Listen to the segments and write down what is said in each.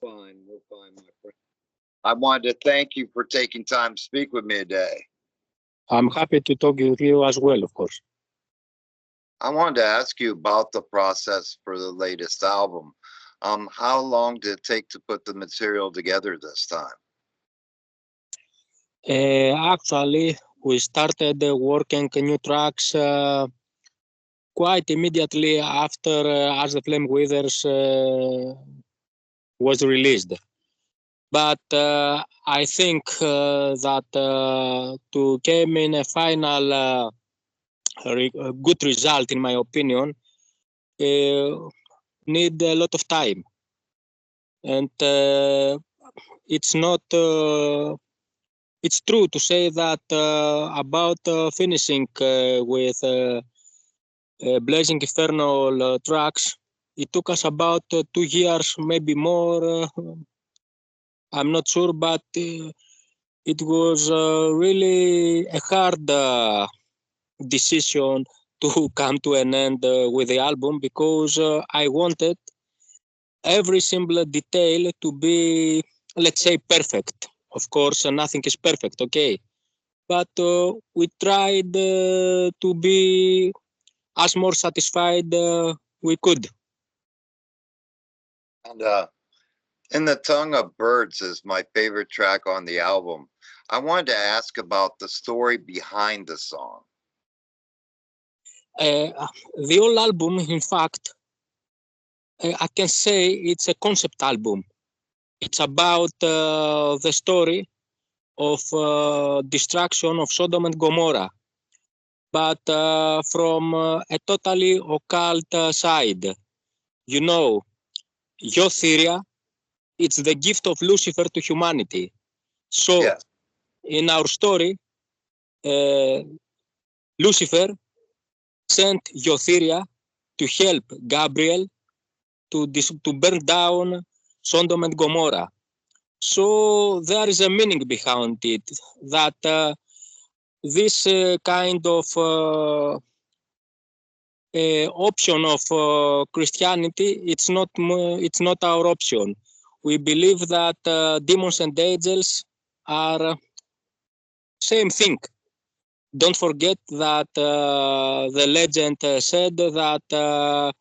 Fine, we're fine, my friend. I wanted to thank you for taking time to speak with me today. I'm happy to talk with you as well, of course. I wanted to ask you about the process for the latest album. How long did it take to put the material together this time? Actually, we started working new tracks quite immediately after As the Flame Withers was released. But I think that to came in a final good result, in my opinion, uh, need a lot of time. And it's not it's true to say that about finishing with Blazing Infernal tracks, it took us about 2 years, maybe more. I'm not sure, but it was really a hard decision to come to an end with the album because I wanted every single detail to be, let's say, perfect. Of course, nothing is perfect, okay? But we tried to be as more satisfied we could. And In the Tongue of Birds is my favorite track on the album. I wanted to ask about the story behind the song. The whole album, in fact, I can say it's a concept album. It's about the story of destruction of Sodom and Gomorrah, but from a totally occult side. You know, Yoth Iria, it's the gift of Lucifer to humanity. So, Yes. in our story, uh, Lucifer sent Yoth Iria to help Gabriel to burn down Sodom and Gomorrah. So there is a meaning behind it that this kind of option of Christianity, it's not our option. We believe that demons and angels are same thing. Don't forget that the legend said that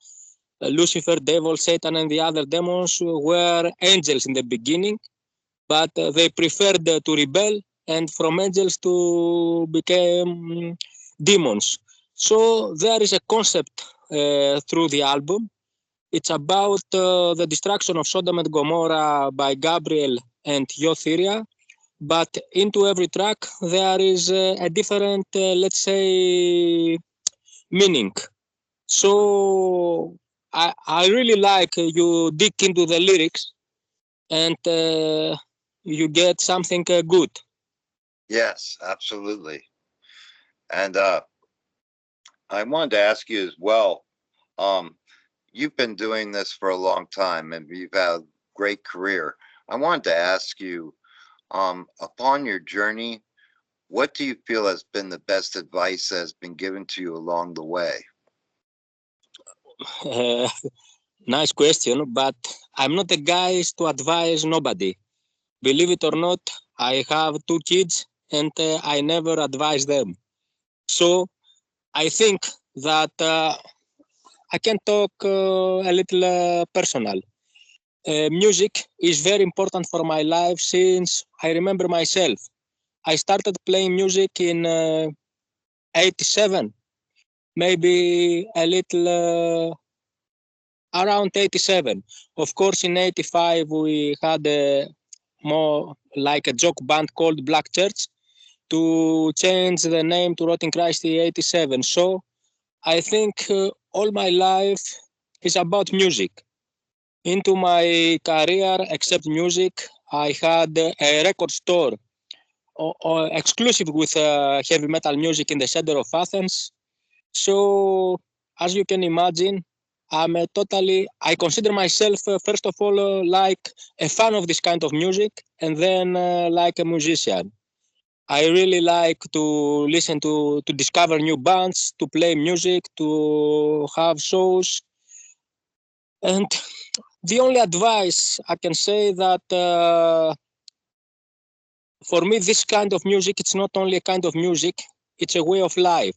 Lucifer, devil, Satan, and the other demons were angels in the beginning, but they preferred to rebel and from angels to become demons. So there is a concept through the album. It's about the destruction of Sodom and Gomorrah by Gabriel and Yoth Iria, but into every track there is a different, let's say, meaning. So I really like you dig into the lyrics and you get something good. Yes, absolutely. And I wanted to ask you as well. Um, you've been doing this for a long time and you've had a great career. I wanted to ask you, upon your journey, what do you feel has been the best advice that has been given to you along the way? Uh, Nice question, but I'm not a guy to advise nobody. Believe it or not, I have 2 kids and I never advise them. So I think that I can talk a little personal. Music is very important for my life since I remember myself. I started playing music in 87, maybe a little around 87. Of course, in 85, we had a more like a joke band called Black Church to change the name to Rotting Christ in 87. So I think all my life is about music. Into my career, except music, I had a record store exclusive with heavy metal music in the center of Athens. So, as you can imagine, I consider myself, first of all, like a fan of this kind of music and then like a musician. I really like to listen to discover new bands, to play music, to have shows. And The only advice I can say that for me, this kind of music, it's not only a kind of music, it's a way of life.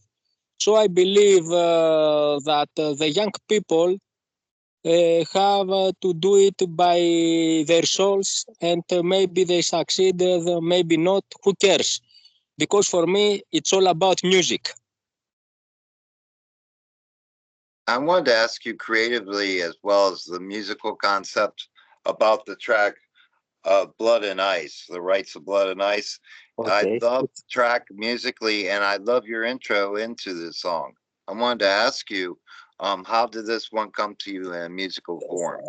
So I believe that the young people have to do it by their souls, and maybe they succeed, maybe not, who cares? Because for me, it's all about music. I wanted to ask you creatively as well as the musical concept about the track Blood and Ice, the rights of Blood and Ice. I Okay. love the track musically, and I love your intro into the song. I wanted to ask you, how did this one come to you in musical form?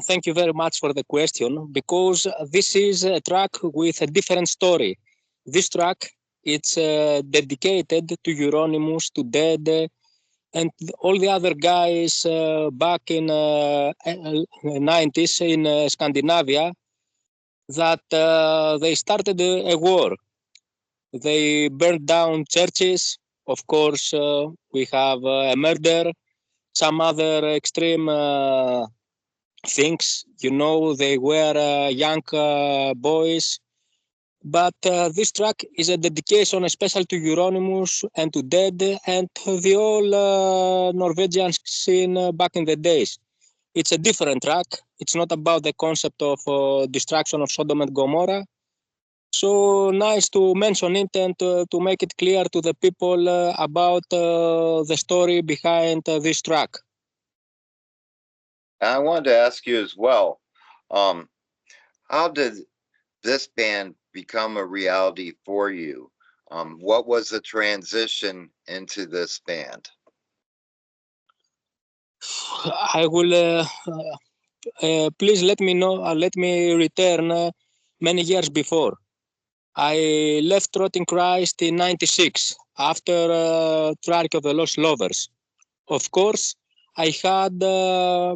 Thank you very much for the question, because this is a track with a different story. This track, it's dedicated to Euronymous, to Dead, and all the other guys back in 90s in Scandinavia that they started a war. They burned down churches. Of course, we have a murder, some other extreme things. You know, they were young boys. But this track is a dedication, especially to Euronymous and to Dead and the whole Norwegian scene back in the days. It's a different track. It's not about the concept of destruction of Sodom and Gomorrah. So nice to mention it and to make it clear to the people about the story behind this track. I wanted to ask you as well, um, how did this band become a reality for you? What was the transition into this band? I will please let me know. Let me return many years before. I left Rotting Christ in '96 after Track of the Lost Lovers. Of course, I had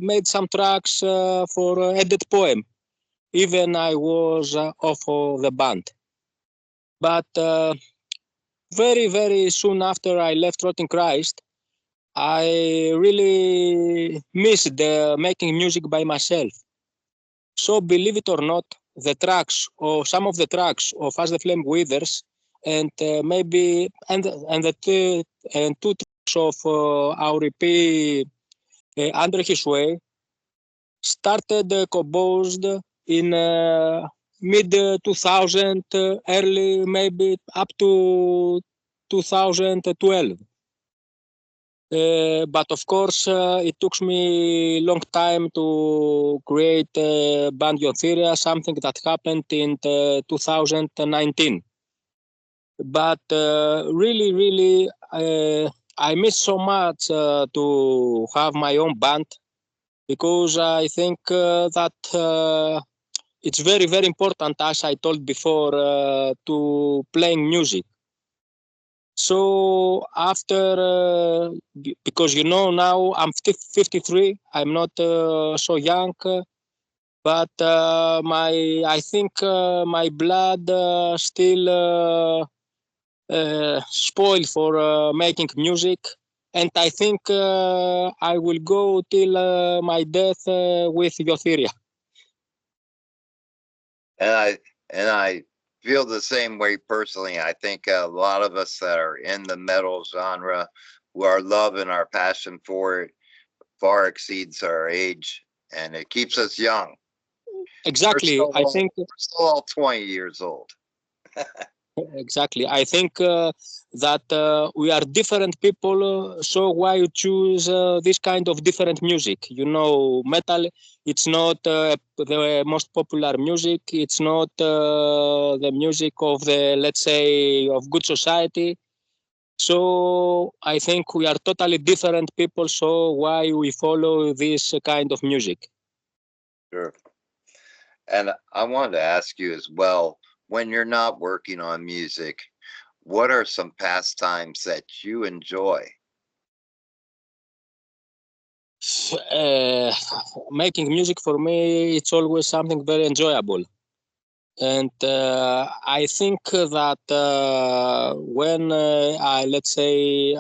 made some tracks for Edit Poem. Even I was off of the band. But very, very soon after I left Rotting Christ, I really missed making music by myself. So believe it or not, the tracks or some of the tracks of As the Flame Withers and maybe and the two tracks of our EP Under His Way started composed in mid 2000, early maybe up to 2012. But of course, it took me a long time to create band Yoth Iria, something that happened in 2019. But really, really, I miss so much to have my own band, because I think that it's very, very important, as I told before, to playing music. So after, because you know now I'm 53, I'm not so young, but I think my blood still spoiled for making music, and I think I will go till my death with Yoth Iria. And I feel the same way personally. I think a lot of us that are in the metal genre, who our love and our passion for it far exceeds our age, and it keeps us young. Exactly, I think. We're still all 20 years old. Exactly. I think that we are different people, so why you choose this kind of different music? You know, metal, it's not the most popular music. It's not the music of the, let's say, of good society. So I think we are totally different people, so why we follow this kind of music? Sure. And I wanted to ask you as well, when you're not working on music, what are some pastimes that you enjoy? Uh, Making music for me, it's always something very enjoyable. And I think that when let's say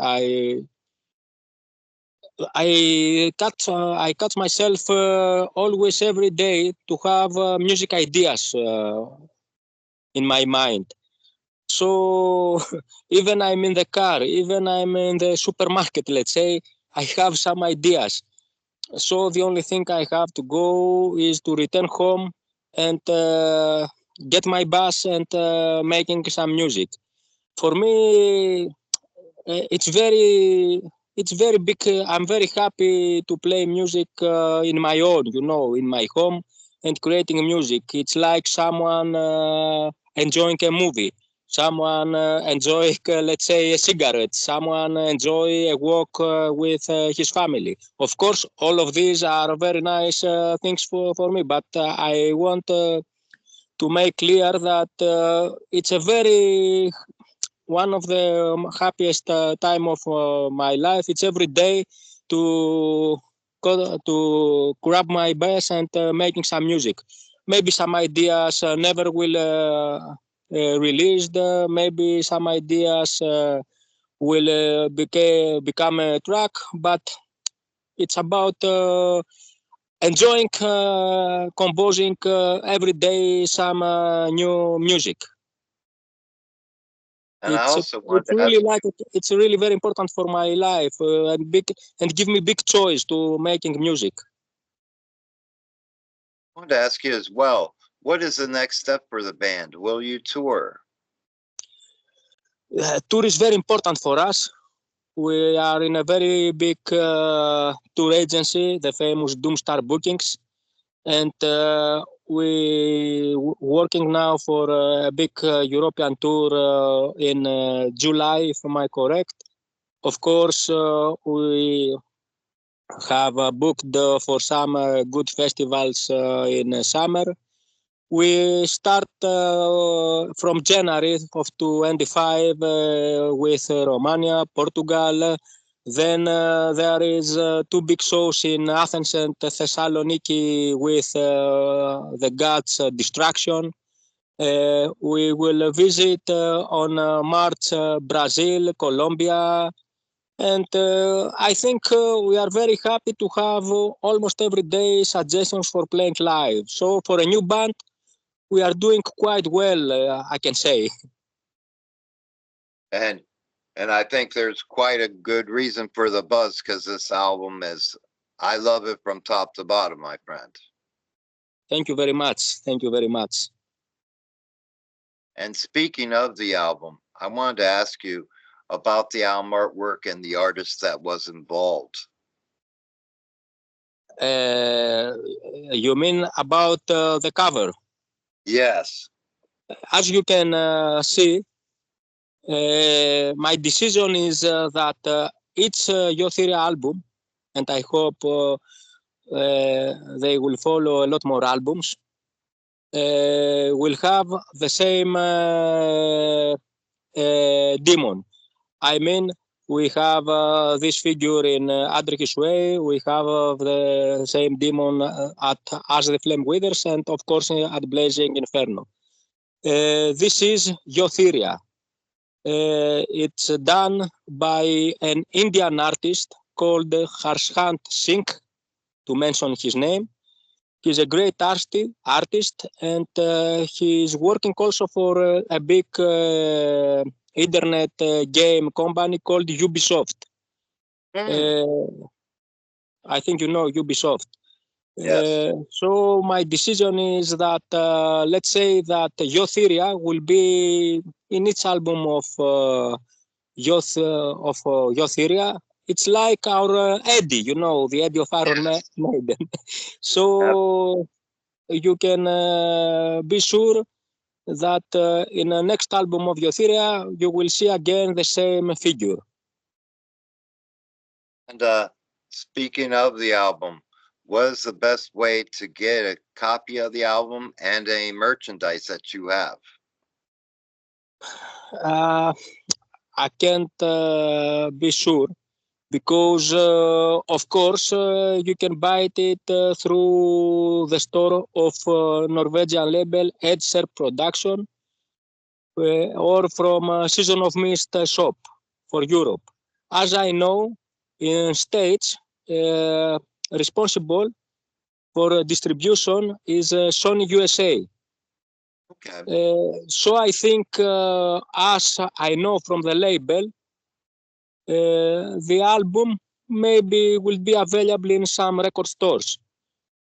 I catch myself always every day to have music ideas in my mind. So even I'm in the car, even I'm in the supermarket, let's say, I have some ideas. So the only thing I have to go is to return home and get my bus and making some music. For me, it's very big. I'm very happy to play music in my own, in my home and creating music. It's like someone enjoying a movie, someone enjoying, let's say, a cigarette, someone enjoy a walk with his family. Of course, all of these are very nice things for me, but I want to make clear that it's a very one of the happiest time of my life. It's every day to to grab my bass and making some music. Maybe some ideas never will released. Maybe some ideas will become a track, but it's about enjoying composing every day some new music. And I also It's wanted to really ask like it's really very important for my life and give me big choice to making music. you as well, what is the next step for the band? Will you tour? Tour is very important for us. We are in a very big tour agency, the famous Doomstar Bookings, and working now for a big European tour in July, if am I correct. Of course, we have booked for some good festivals in summer. We start from January of 25 with Romania, Portugal. Then there is two big shows in Athens and Thessaloniki with the Gods Distraction. We will visit on March Brazil, Colombia, and I think we are very happy to have almost every day suggestions for playing live. So for a new band, we are doing quite well, I can say. And I think there's quite a good reason for the buzz, because this album is, I love it from top to bottom, my friend. Thank you very much. Thank you very much. And speaking of the album, I wanted to ask you about the album artwork and the artist that was involved. Uh, you mean about the cover? Yes. As you can see, my decision is that each Yoth Iria album, and I hope they will follow a lot more albums, will have the same demon. I mean, we have this figure in Adrich's Way. We have the same demon at As the Flame Withers, and of course at Blazing Inferno. This is Yoth Iria. It's done by an Indian artist called Harshant Singh, to mention his name. He's a great artist, and he's working also for a big internet game company called Ubisoft. Uh, I think you know Ubisoft. Yes. So my decision is that let's say that Yoth Iria will be in each album of Yoth Iria. It's like our Eddie, the Eddie of Iron Yes. Maiden. So you can be sure that in the next album of Yoth Iria, you will see again the same figure. And speaking of the album, what is the best way to get a copy of the album and any merchandise that you have? Uh, I can't be sure because, of course, you can buy it through the store of Norwegian label Edser Production or from Season of Mist shop for Europe. As I know, in States, responsible for distribution is Sony USA. Okay. So I think, as I know from the label, the album maybe will be available in some record stores.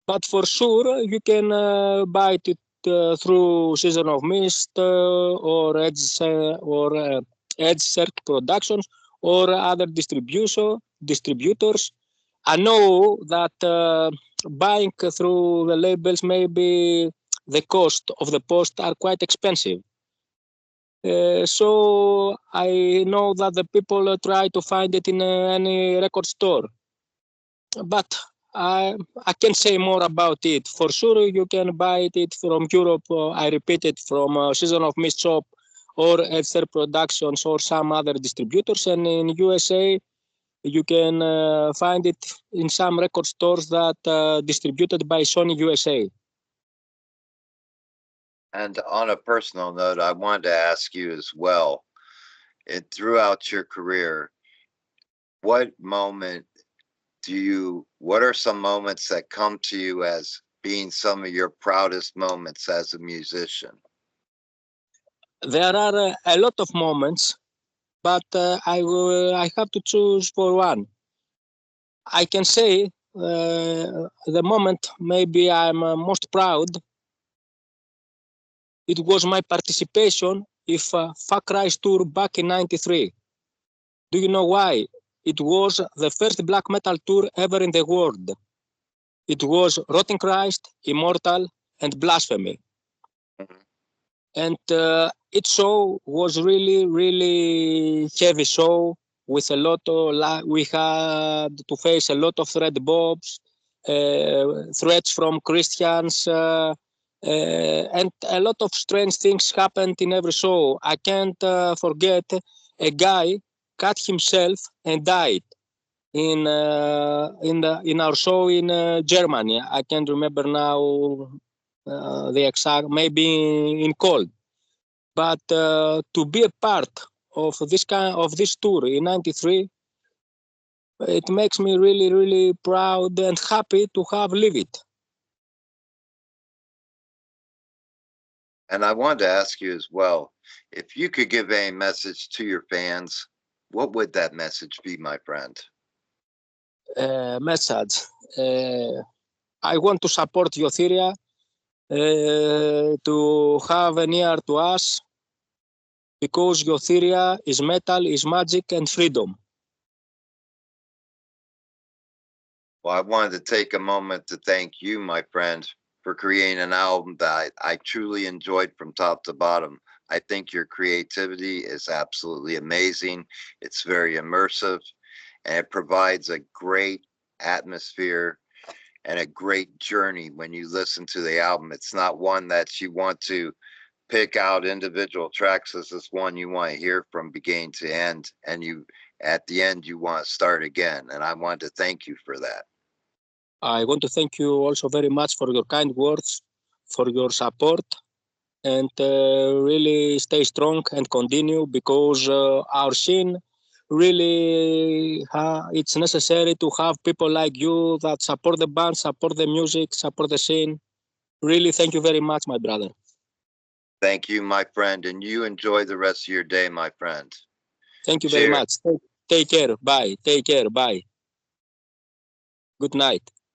But for sure, you can buy it through Season of Mist or Edge Circ Productions or other distributors. I know that buying through the labels, maybe the cost of the post are quite expensive. So I know that the people try to find it in any record store, but I can say more about it. For sure, you can buy it from Europe. I repeat it, from Season of Mist shop or Ether Productions or some other distributors. And in USA, you can find it in some record stores that distributed by Sony USA. And on a personal note, I wanted to ask you as well, throughout your career, what are some moments that come to you as being some of your proudest moments as a musician? There are a lot of moments, but I have to choose for one. I can say the moment maybe I'm most proud. It was my participation if Fuck Rise tour back in '93. Do you know why? It was the first black metal tour ever in the world. It was Rotting Christ, Immortal, and Blasphemy. Mhm. And its show was really heavy show with a lot of, we had to face a lot of threat bombs, threats from Christians, and a lot of strange things happened in every show. I can't forget a guy cut himself and died in our show in Germany. I can't remember now the exact, maybe in Cold. But to be a part of this tour in '93, it makes me really proud and happy to have lived it. And I wanted to ask you as well, if you could give a message to your fans, what would that message be, my friend? Message. I want to support Yoth Iria, to have an ear to us, because Yoth Iria is metal, is magic and freedom. Well, I wanted to take a moment to thank you, my friend, for creating an album that I truly enjoyed from top to bottom. I think your creativity is absolutely amazing. It's very immersive and it provides a great atmosphere and a great journey when you listen to the album. It's not one that you want to pick out individual tracks. This is one you want to hear from beginning to end, and you at the end you want to start again. And I wanted to thank you for that. I want to thank you also very much for your kind words, for your support, and really stay strong and continue, because our scene really it's necessary to have people like you that support the band, support the music, support the scene. Really, thank you very much, my brother. Thank you, my friend, and you enjoy the rest of your day, my friend. Thank you very Cheers. much. Take care. Bye. Take care. Bye. Good night.